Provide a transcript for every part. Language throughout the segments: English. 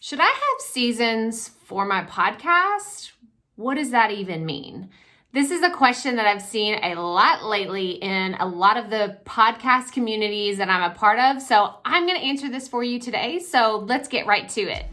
Should I have seasons for my podcast? What does that even mean? This is a question that I've seen a lot lately in a lot of the podcast communities that I'm a part of. So I'm going to answer this for you today. So let's get right to it.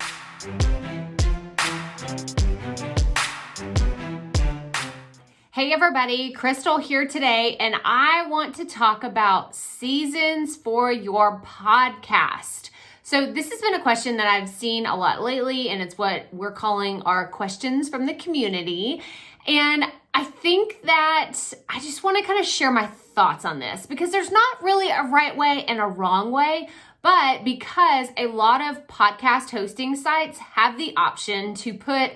Hey everybody, Krystal here today, and I want to talk about seasons for your podcast. So this has been a question that I've seen a lot lately, and it's what we're calling our questions from the community. And I think that I just want to kind of share my thoughts on this because there's not really a right way and a wrong way, but because a lot of podcast hosting sites have the option to put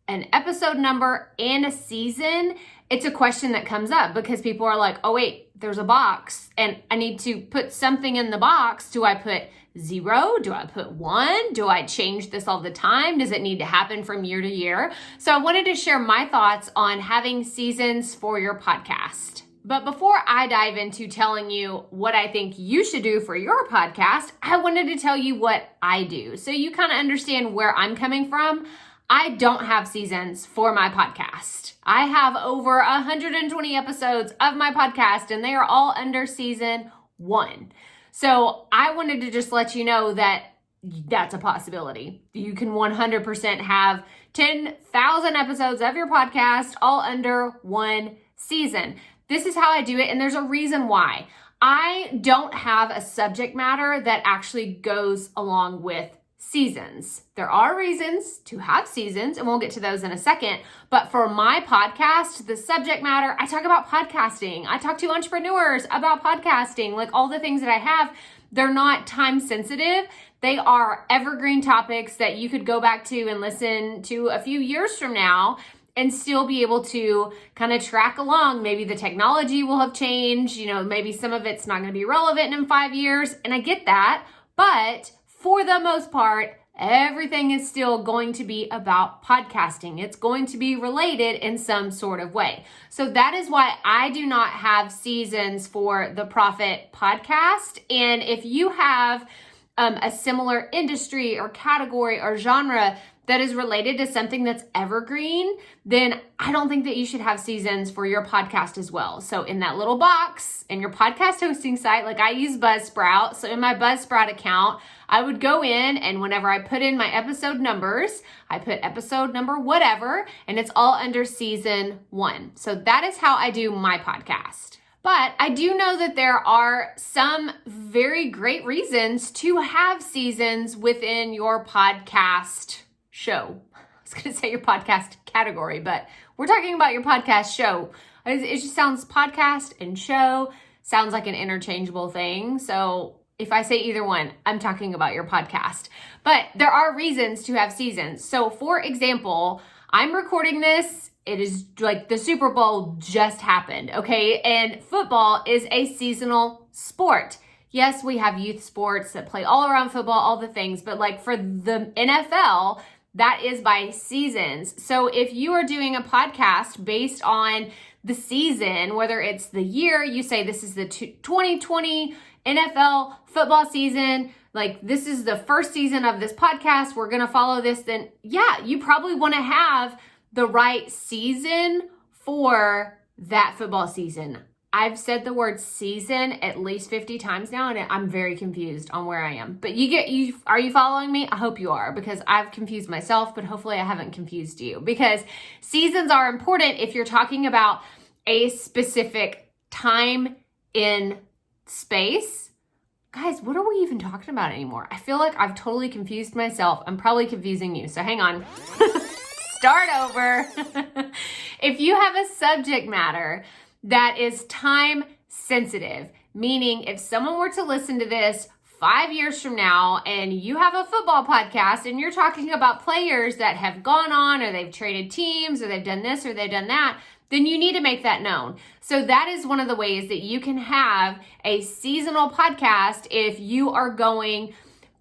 an episode number and a season, it's a question that comes up because people are like, oh wait, there's a box and I need to put something in the box. Do I put 0? Do I put 1? Do I change this all the time? Does it need to happen from year to year? So I wanted to share my thoughts on having seasons for your podcast. But before I dive into telling you what I think you should do for your podcast, I wanted to tell you what I do so you kind of understand where I'm coming from. I don't have seasons for my podcast. I have over 120 episodes of my podcast and they are all under season 1. So I wanted to just let you know that that's a possibility. You can 100% have 10,000 episodes of your podcast all under one season. This is how I do it, and there's a reason why. I don't have a subject matter that actually goes along with seasons. There are reasons to have seasons, and we'll get to those in a second. But for my podcast, the subject matter, I talk about podcasting. I talk to entrepreneurs about podcasting, like all the things that I have. They're not time sensitive. They are evergreen topics that you could go back to and listen to a few years from now and still be able to kind of track along. Maybe the technology will have changed. Maybe some of it's not going to be relevant in 5 years. And I get that. But for the most part, everything is still going to be about podcasting. It's going to be related in some sort of way. So that is why I do not have seasons for the Proffitt podcast. And if you have a similar industry or category or genre that is related to something that's evergreen, then I don't think that you should have seasons for your podcast as well. So in that little box in your podcast hosting site, like I use BuzzSprout. So in my BuzzSprout account, I would go in and whenever I put in my episode numbers, I put episode number whatever, and it's all under season 1. So that is how I do my podcast. But I do know that there are some very great reasons to have seasons within your podcast show. I was going to say your podcast category, but we're talking about your podcast show. It just sounds podcast and show sounds like an interchangeable thing. So if I say either one, I'm talking about your podcast. But there are reasons to have seasons. So for example, I'm recording this. It is like the Super Bowl just happened, okay? And football is a seasonal sport. Yes, we have youth sports that play all around football, all the things, but like for the NFL, that is by seasons. So if you are doing a podcast based on the season, whether it's the year, you say this is the 2020 NFL football season, like this is the first season of this podcast, we're going to follow this, then yeah, you probably want to have the right season for that football season. I've said the word season at least 50 times now, and I'm very confused on where I am. But are you following me? I hope you are, because I've confused myself, but hopefully I haven't confused you. Because seasons are important if you're talking about a specific time in space. Guys, what are we even talking about anymore? I feel like I've totally confused myself. I'm probably confusing you, so hang on. Start over. If you have a subject matter that is time sensitive, meaning if someone were to listen to this 5 years from now and you have a football podcast and you're talking about players that have gone on or they've traded teams or they've done this or they've done that, then you need to make that known. So that is one of the ways that you can have a seasonal podcast if you are going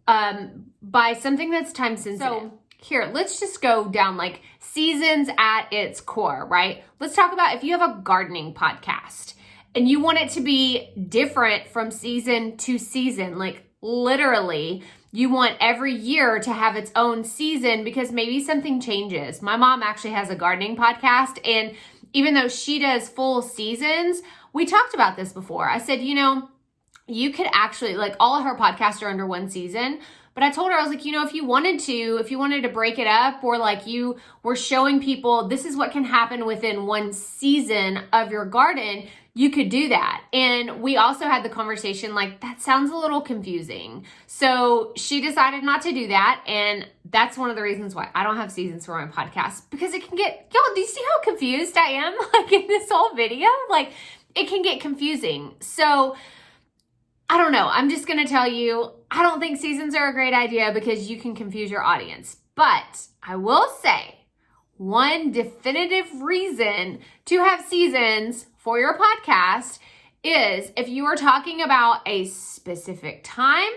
by something that's time sensitive. So here, let's just go down like seasons at its core, right? Let's talk about if you have a gardening podcast and you want it to be different from season to season, like literally, you want every year to have its own season because maybe something changes. My mom actually has a gardening podcast, and even though she does full seasons, we talked about this before. I said, you could actually, like, all of her podcasts are under one season. But I told her, I was like, if you wanted to break it up, or like you were showing people this is what can happen within one season of your garden, you could do that. And we also had the conversation, like, that sounds a little confusing. So she decided not to do that. And that's one of the reasons why I don't have seasons for my podcast, because it can get, y'all, do you see how confused I am? Like in this whole video, like it can get confusing. So I don't know. I'm just going to tell you, I don't think seasons are a great idea because you can confuse your audience. But I will say one definitive reason to have seasons for your podcast is if you are talking about a specific time,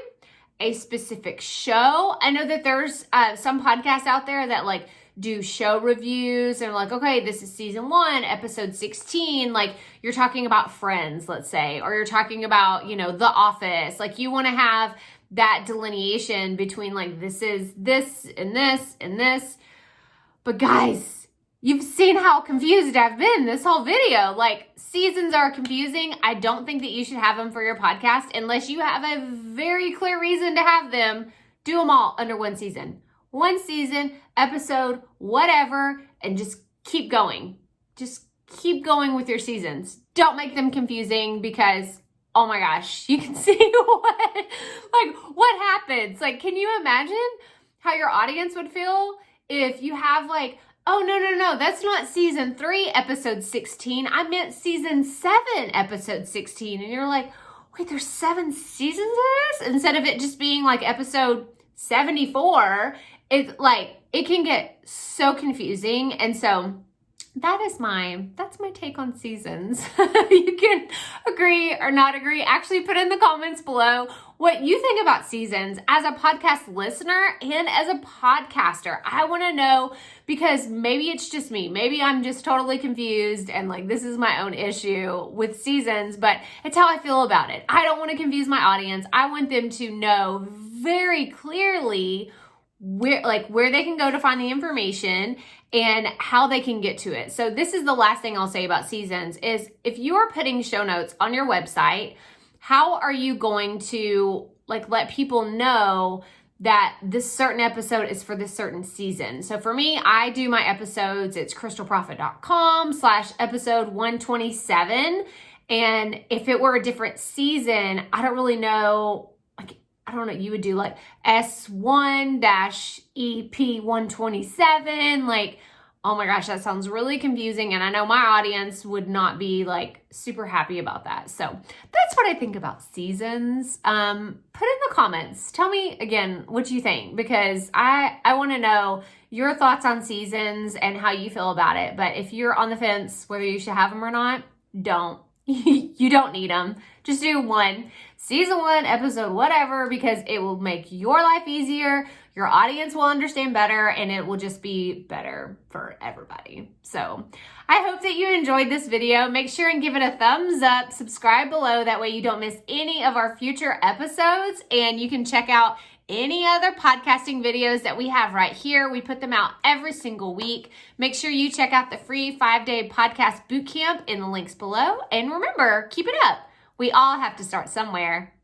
a specific show. I know that there's some podcasts out there that like do show reviews and like, okay, this is season 1, episode 16. Like you're talking about Friends, let's say, or you're talking about, The Office. Like you want to have that delineation between like, this is this and this and this. But guys, you've seen how confused I've been this whole video. Like seasons are confusing. I don't think that you should have them for your podcast unless you have a very clear reason to have them. Do them all under one season. One season, episode, whatever, and just keep going. Just keep going with your seasons. Don't make them confusing because, oh my gosh, you can see what happens. Like, can you imagine how your audience would feel if you have like, oh, no, that's not season 3, episode 16. I meant season 7, episode 16. And you're like, wait, there's 7 seasons of this? Instead of it just being like episode 74, it's like, it can get so confusing. And so that's my take on seasons. You can agree or not agree. Actually, put in the comments below what you think about seasons as a podcast listener and as a podcaster. I want to know, because maybe it's just me. Maybe I'm just totally confused and like this is my own issue with seasons, but it's how I feel about it. I don't want to confuse my audience. I want them to know very clearly where they can go to find the information and how they can get to it. So this is the last thing I'll say about seasons is if you are putting show notes on your website, how are you going to like let people know that this certain episode is for this certain season? So for me, I do my episodes, it's krystalproffitt.com/episode 127. And if it were a different season, I don't really know. You would do like S1-EP127. Like, oh my gosh, that sounds really confusing. And I know my audience would not be like super happy about that. So that's what I think about seasons. Put in the comments. Tell me again what you think, because I want to know your thoughts on seasons and how you feel about it. But if you're on the fence whether you should have them or not, don't. You don't need them. Just do one. Season 1, episode whatever, because it will make your life easier. Your audience will understand better, and it will just be better for everybody. So I hope that you enjoyed this video. Make sure and give it a thumbs up. Subscribe below. That way you don't miss any of our future episodes, and you can check out any other podcasting videos that we have right here. We put them out every single week. Make sure you check out the free 5-day podcast bootcamp in the links below. And remember, keep it up. We all have to start somewhere.